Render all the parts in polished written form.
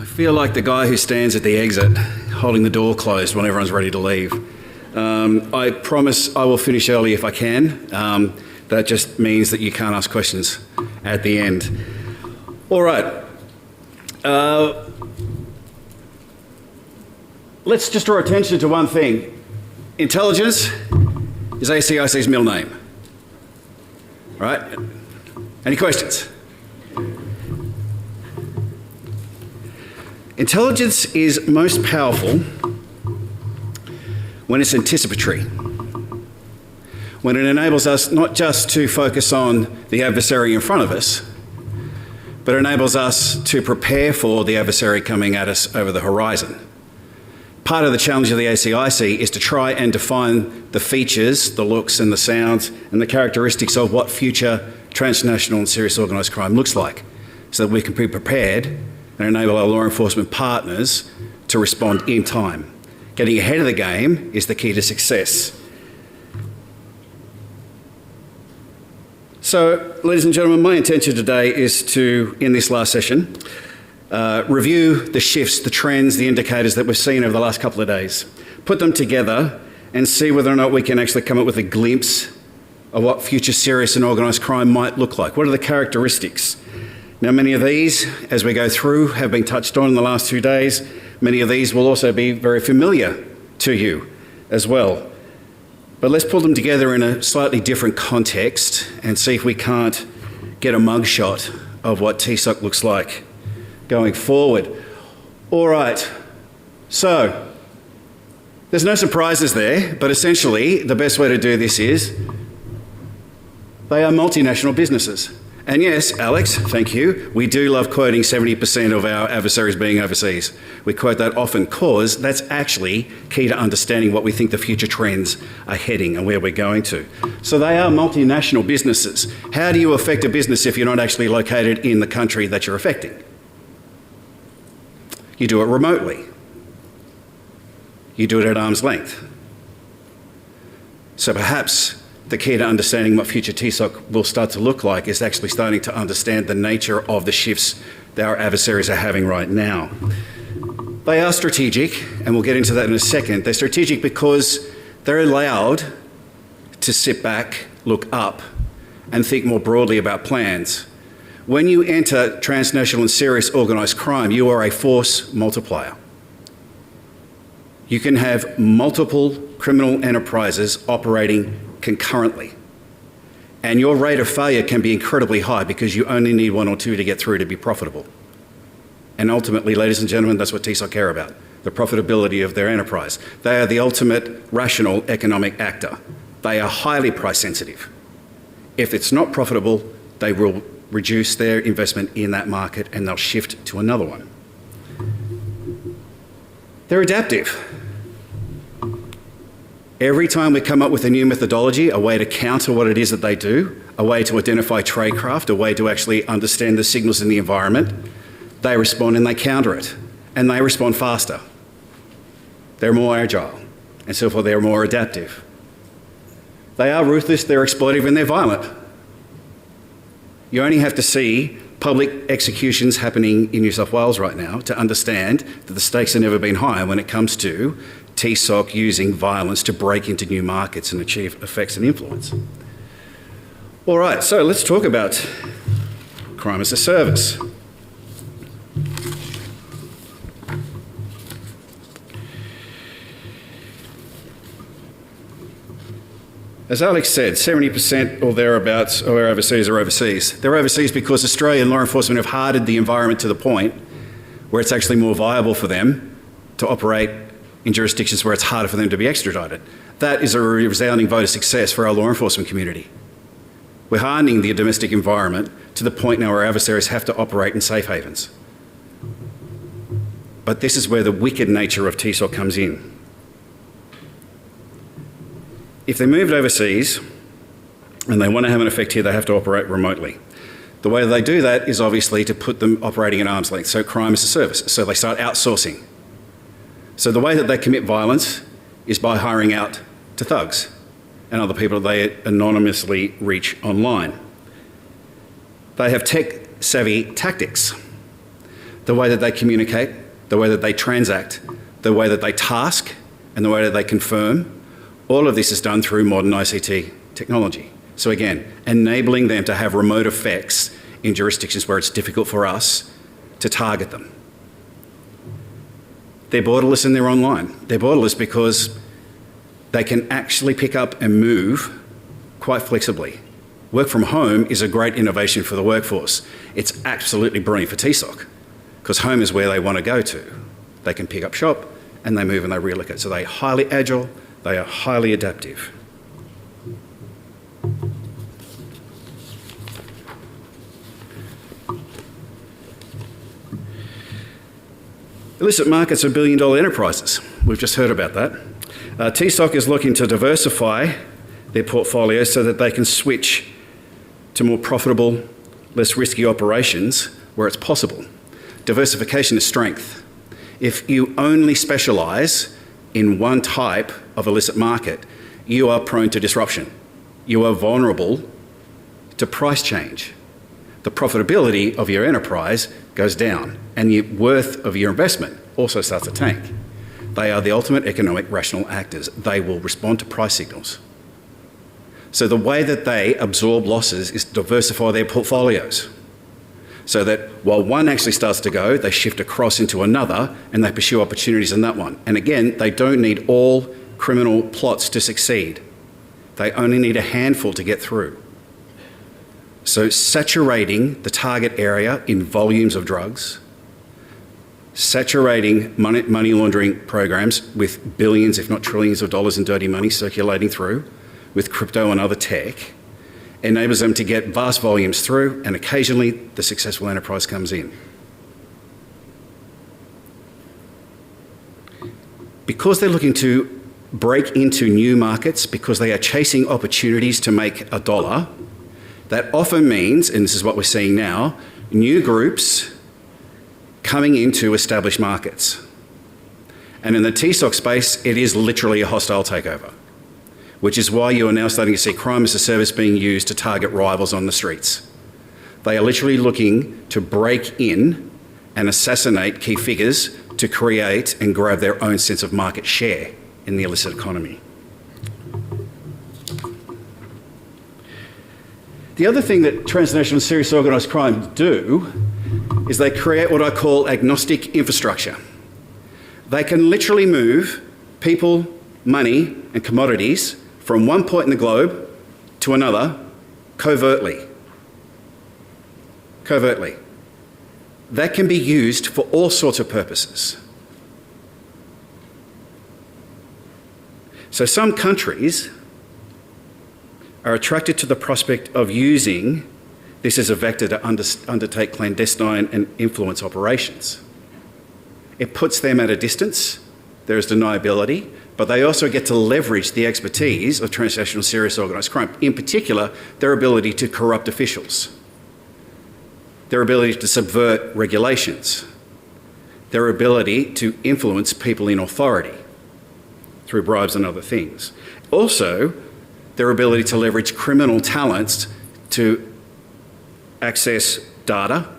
I feel like the guy who stands at the exit holding the door closed when everyone's ready to leave. I promise I will finish early if I can. That just means that you can't ask questions at the end. All right. Let's just draw attention to one thing. Intelligence is ACIC's middle name. All right? Any questions? Intelligence is most powerful when it's anticipatory, when it enables us not just to focus on the adversary in front of us, but enables us to prepare for the adversary coming at us over the horizon. Part of the challenge of the ACIC is to try and define the features, the looks and the sounds and the characteristics of what future transnational and serious organised crime looks like, so that we can be prepared and enable our law enforcement partners to respond in time. Getting ahead of the game is the key to success. So, ladies and gentlemen, my intention today is to, in this last session, review the shifts, the trends, the indicators that we've seen over the last couple of days, put them together and see whether or not we can actually come up with a glimpse of what future serious and organised crime might look like. What are the characteristics? Now, many of these, as we go through, have been touched on in the last 2 days. Many of these will also be very familiar to you as well. But let's pull them together in a slightly different context and see if we can't get a mugshot of what TSOC looks like going forward. All right, so there's no surprises there, but essentially the best way to do this is they are multinational businesses. And yes, Alex, thank you. We do love quoting 70% of our adversaries being overseas. We quote that often because that's actually key to understanding what we think the future trends are heading and where we're going to. So they are multinational businesses. How do you affect a business if you're not actually located in the country that you're affecting? You do it remotely. You do it at arm's length. So perhaps the key to understanding what future TSOC will start to look like is actually starting to understand the nature of the shifts that our adversaries are having right now. They are strategic, and we'll get into that in a second. They're strategic because they're allowed to sit back, look up, and think more broadly about plans. When you enter transnational and serious organised crime, you are a force multiplier. You can have multiple criminal enterprises operating concurrently. And your rate of failure can be incredibly high because you only need one or two to get through to be profitable. And ultimately, ladies and gentlemen, that's what TSOC care about, the profitability of their enterprise. They are the ultimate rational economic actor. They are highly price sensitive. If it's not profitable, they will reduce their investment in that market and they'll shift to another one. They're adaptive. Every time we come up with a new methodology, a way to counter what it is that they do, a way to identify tradecraft, a way to actually understand the signals in the environment, they respond and they counter it. And they respond faster. They're more agile, and so forth, they're more adaptive. They are ruthless, they're exploitive, and they're violent. You only have to see public executions happening in New South Wales right now to understand that the stakes have never been higher when it comes to TSOC using violence to break into new markets and achieve effects and influence. All right, so let's talk about crime as a service. As Alex said, 70% or thereabouts of our overseas are overseas. They're overseas because Australian law enforcement have hardened the environment to the point where it's actually more viable for them to operate in jurisdictions where it's harder for them to be extradited. That is a resounding vote of success for our law enforcement community. We're hardening the domestic environment to the point now where our adversaries have to operate in safe havens. But this is where the wicked nature of TSOC comes in. If they moved overseas and they want to have an effect here, they have to operate remotely. The way they do that is obviously to put them operating at arm's length, so crime as a service. So they start outsourcing. So the way that they commit violence is by hiring out to thugs and other people that they anonymously reach online. They have tech-savvy tactics. the way that they communicate, the way that they transact, the way that they task, and the way that they confirm. All of this is done through modern ICT technology. So again, enabling them to have remote effects in jurisdictions where it's difficult for us to target them. They're borderless and they're online. They're borderless because they can actually pick up and move quite flexibly. Work from home is a great innovation for the workforce. It's absolutely brilliant for TSOC because home is where they want to go to. They can pick up shop and they move and they relocate. So they're highly agile, they are highly adaptive. Illicit markets are billion-dollar enterprises. We've just heard about that. TSOC is looking to diversify their portfolio so that they can switch to more profitable, less risky operations where it's possible. Diversification is strength. If you only specialise in one type of illicit market, you are prone to disruption. You are vulnerable to price change. The profitability of your enterprise goes down and the worth of your investment also starts to tank. They are the ultimate economic rational actors. They will respond to price signals. So the way that they absorb losses is to diversify their portfolios so that while one actually starts to go, they shift across into another and they pursue opportunities in that one. And again, they don't need all criminal plots to succeed. They only need a handful to get through. So saturating the target area in volumes of drugs, saturating money laundering programs with billions, if not trillions of dollars in dirty money circulating through, with crypto and other tech, enables them to get vast volumes through, and occasionally the successful enterprise comes in. Because they're looking to break into new markets, because they are chasing opportunities to make a dollar, that often means, and this is what we're seeing now, new groups coming into established markets. And in the TSOC space, it is literally a hostile takeover, which is why you are now starting to see crime as a service being used to target rivals on the streets. They are literally looking to break in and assassinate key figures to create and grab their own sense of market share in the illicit economy. The other thing that transnational and serious organised crime do is they create what I call agnostic infrastructure. They can literally move people, money and commodities from one point in the globe to another covertly. Covertly. That can be used for all sorts of purposes. So some countries are attracted to the prospect of using this as a vector to undertake clandestine and influence operations. It puts them at a distance, there is deniability, but they also get to leverage the expertise of transnational serious organised crime, in particular, their ability to corrupt officials, their ability to subvert regulations, their ability to influence people in authority through bribes and other things. Also, their ability to leverage criminal talents to access data,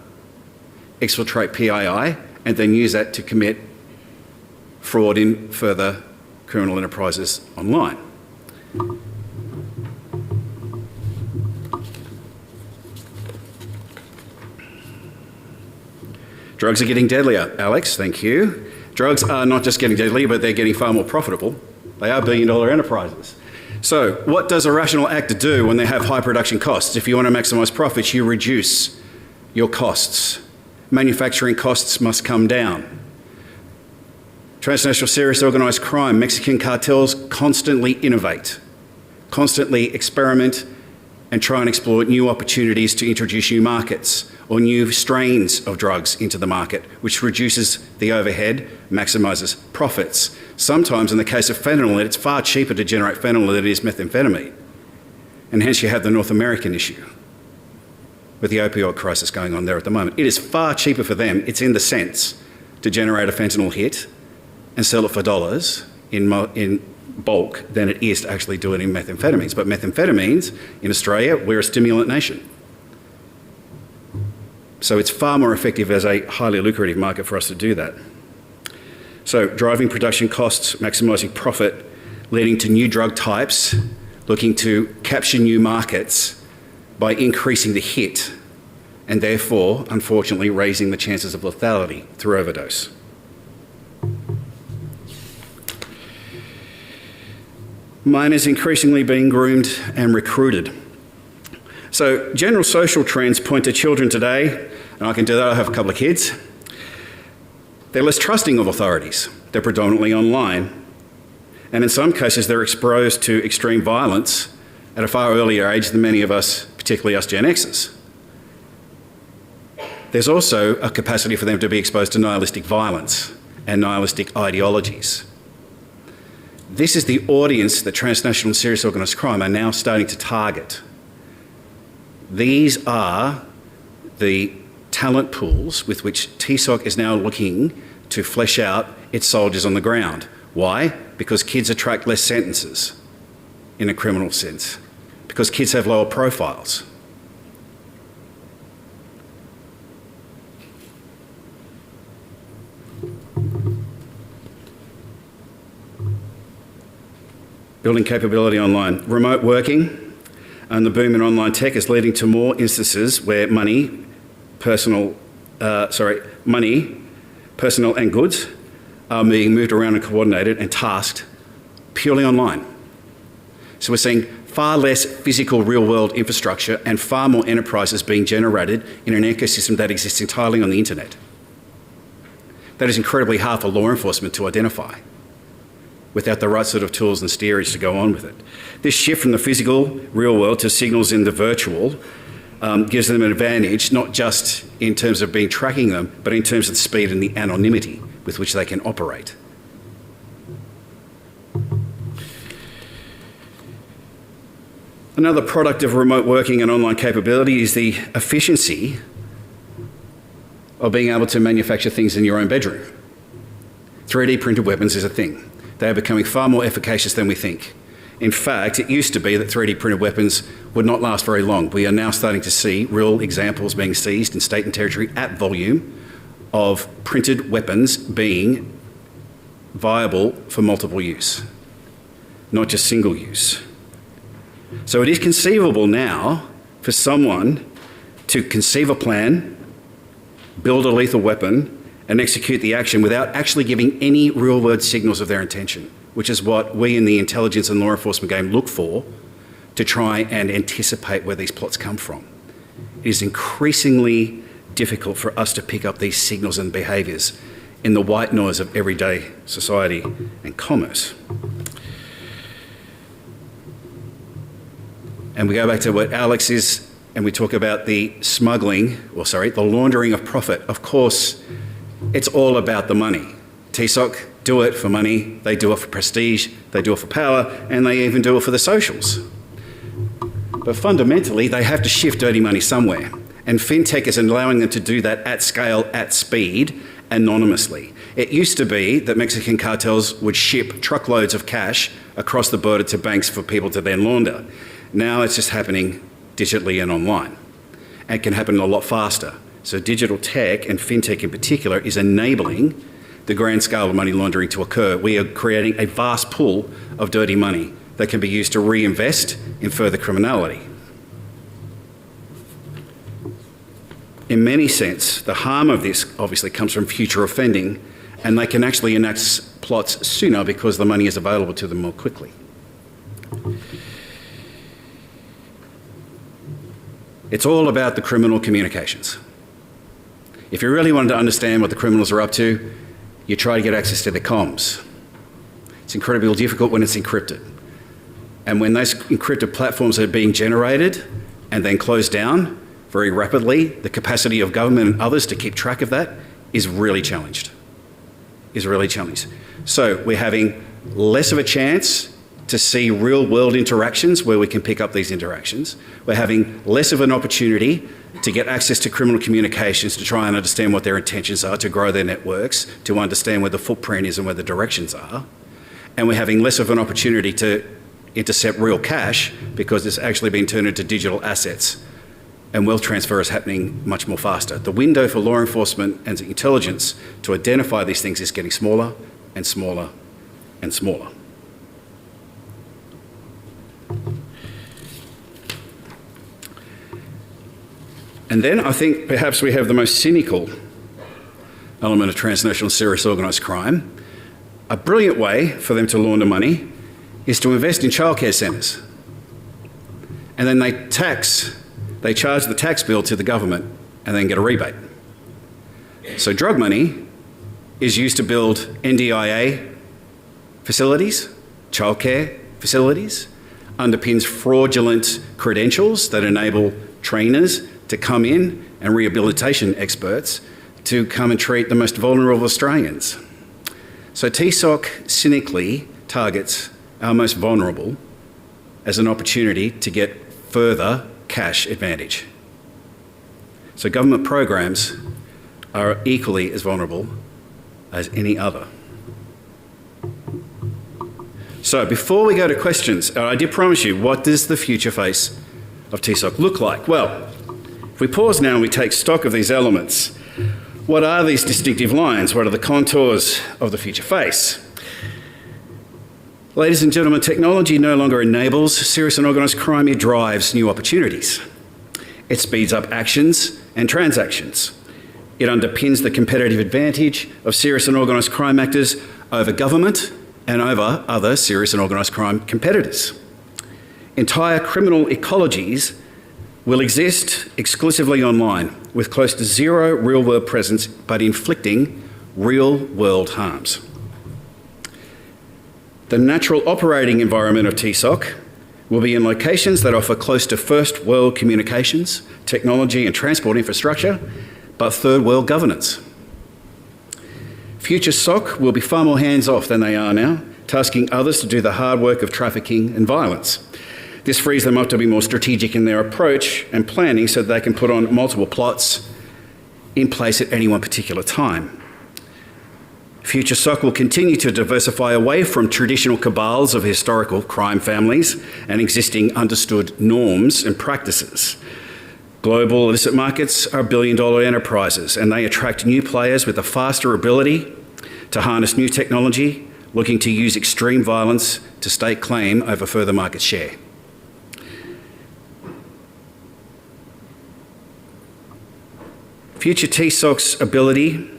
exfiltrate PII, and then use that to commit fraud in further criminal enterprises online. Drugs are getting deadlier, Alex, thank you. Drugs are not just getting deadlier, but they're getting far more profitable. They are billion-dollar enterprises. So what does a rational actor do when they have high production costs? If you want to maximise profits, you reduce your costs. Manufacturing costs must come down. Transnational serious organised crime, Mexican cartels constantly innovate, constantly experiment and try and exploit new opportunities to introduce new markets or new strains of drugs into the market, which reduces the overhead, maximises profits. Sometimes in the case of fentanyl, it's far cheaper to generate fentanyl than it is methamphetamine. And hence you have the North American issue with the opioid crisis going on there at the moment. It is far cheaper for them, it's in the sense, to generate a fentanyl hit and sell it for dollars in bulk than it is to actually do it in methamphetamines. But methamphetamines, in Australia, we're a stimulant nation. So it's far more effective as a highly lucrative market for us to do that. So driving production costs, maximising profit, leading to new drug types, looking to capture new markets by increasing the hit and therefore, unfortunately, raising the chances of lethality through overdose. Minors increasingly being groomed and recruited. So general social trends point to children today, and I can do that, I have a couple of kids. They're less trusting of authorities. They're predominantly online. And in some cases, they're exposed to extreme violence at a far earlier age than many of us, particularly us Gen Xers. There's also a capacity for them to be exposed to nihilistic violence and nihilistic ideologies. This is the audience that transnational and serious organised crime are now starting to target. These are the talent pools with which TSOC is now looking to flesh out its soldiers on the ground. Why? Because kids attract less sentences in a criminal sense. Because kids have lower profiles. Building capability online. Remote working and the boom in online tech is leading to more instances where money, personnel and goods are being moved around and coordinated and tasked purely online. So we're seeing far less physical real-world infrastructure and far more enterprises being generated in an ecosystem that exists entirely on the internet. That is incredibly hard for law enforcement to identify without the right sort of tools and steerage to go on with it. This shift from the physical, real world to signals in the virtual gives them an advantage, not just in terms of tracking them, but in terms of the speed and the anonymity with which they can operate. Another product of remote working and online capability is the efficiency of being able to manufacture things in your own bedroom. 3D printed weapons is a thing. They are becoming far more efficacious than we think. In fact, it used to be that 3D printed weapons would not last very long. We are now starting to see real examples being seized in state and territory at volume of printed weapons being viable for multiple use, not just single use. So it is conceivable now for someone to conceive a plan, build a lethal weapon, and execute the action without actually giving any real-world signals of their intention, which is what we in the intelligence and law enforcement game look for to try and anticipate where these plots come from. It is increasingly difficult for us to pick up these signals and behaviours in the white noise of everyday society and commerce. And we go back to what Alex is, and we talk about the the laundering of profit. Of course, it's all about the money. TSOC do it for money, they do it for prestige, they do it for power, and they even do it for the socials. But fundamentally, they have to shift dirty money somewhere. And fintech is allowing them to do that at scale, at speed, anonymously. It used to be that Mexican cartels would ship truckloads of cash across the border to banks for people to then launder. Now it's just happening digitally and online. And it can happen a lot faster. So digital tech, and fintech in particular, is enabling the grand scale of money laundering to occur. We are creating a vast pool of dirty money that can be used to reinvest in further criminality. In many sense, the harm of this obviously comes from future offending, and they can actually enact plots sooner because the money is available to them more quickly. It's all about the criminal communications. If you really wanted to understand what the criminals are up to, you try to get access to their comms. It's incredibly difficult when it's encrypted. And when those encrypted platforms are being generated and then closed down very rapidly, the capacity of government and others to keep track of that is really challenged. So we're having less of a chance to see real world interactions where we can pick up these interactions. We're having less of an opportunity to get access to criminal communications, to try and understand what their intentions are, to grow their networks, to understand where the footprint is and where the directions are. And we're having less of an opportunity to intercept real cash because it's actually been turned into digital assets and wealth transfer is happening much more faster. The window for law enforcement and intelligence to identify these things is getting smaller and smaller and smaller. And then I think perhaps we have the most cynical element of transnational serious organised crime. A brilliant way for them to launder money is to invest in childcare centres. And then they charge the tax bill to the government and then get a rebate. So drug money is used to build NDIA facilities, childcare facilities, underpins fraudulent credentials that enable trainers to come in and rehabilitation experts to come and treat the most vulnerable Australians. So TSOC cynically targets our most vulnerable as an opportunity to get further cash advantage. So government programs are equally as vulnerable as any other. So before we go to questions, I did promise you, what does the future face of TSOC look like? Well, if we pause now and we take stock of these elements, what are these distinctive lines? What are the contours of the future face? Ladies and gentlemen, technology no longer enables serious and organised crime, it drives new opportunities. It speeds up actions and transactions. It underpins the competitive advantage of serious and organised crime actors over government and over other serious and organised crime competitors. Entire criminal ecologies will exist exclusively online with close to zero real-world presence but inflicting real-world harms. The natural operating environment of TSOC will be in locations that offer close to first world communications, technology and transport infrastructure, but third world governance. Future SOC will be far more hands-off than they are now, tasking others to do the hard work of trafficking and violence. This frees them up to be more strategic in their approach and planning so that they can put on multiple plots in place at any one particular time. Future SOC will continue to diversify away from traditional cabals of historical crime families and existing understood norms and practices. Global illicit markets are billion-dollar enterprises and they attract new players with a faster ability to harness new technology, looking to use extreme violence to stake claim over further market share. Future TSOC's ability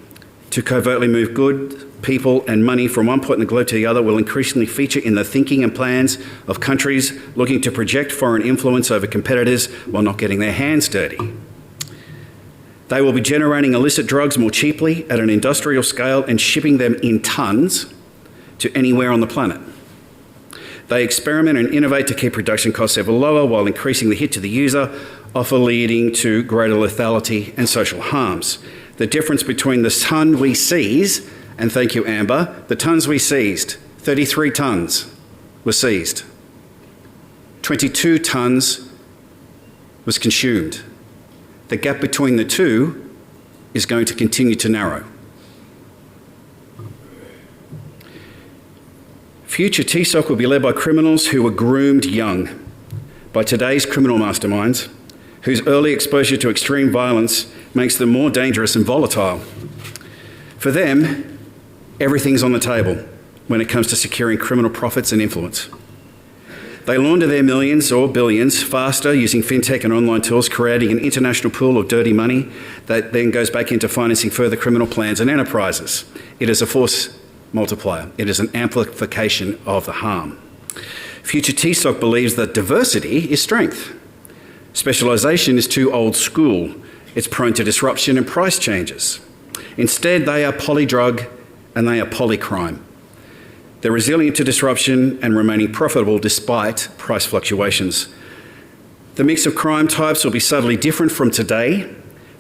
to covertly move goods, people and money from one point in the globe to the other will increasingly feature in the thinking and plans of countries looking to project foreign influence over competitors while not getting their hands dirty. They will be generating illicit drugs more cheaply at an industrial scale and shipping them in tons to anywhere on the planet. They experiment and innovate to keep production costs ever lower while increasing the hit to the user, often leading to greater lethality and social harms. The difference between the ton we seize, and thank you, Amber, the tons we seized, 33 tonnes were seized. 22 tonnes was consumed. The gap between the two is going to continue to narrow. Future TSOC will be led by criminals who were groomed young by today's criminal masterminds, whose early exposure to extreme violence makes them more dangerous and volatile. For them, everything's on the table when it comes to securing criminal profits and influence. They launder their millions or billions faster using fintech and online tools, creating an international pool of dirty money that then goes back into financing further criminal plans and enterprises. It is a force multiplier. It is an amplification of the harm. Future TSOC believes that diversity is strength. Specialisation is too old school. It's prone to disruption and price changes. Instead, they are polydrug and they are polycrime. They're resilient to disruption and remaining profitable despite price fluctuations. The mix of crime types will be subtly different from today,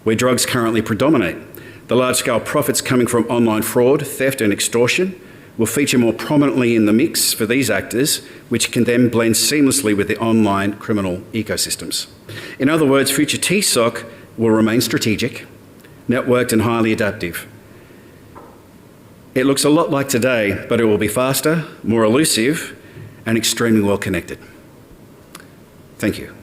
where drugs currently predominate. The large-scale profits coming from online fraud, theft and extortion will feature more prominently in the mix for these actors, which can then blend seamlessly with the online criminal ecosystems. In other words, future TSOC will remain strategic, networked and highly adaptive. It looks a lot like today, but it will be faster, more elusive and extremely well connected. Thank you.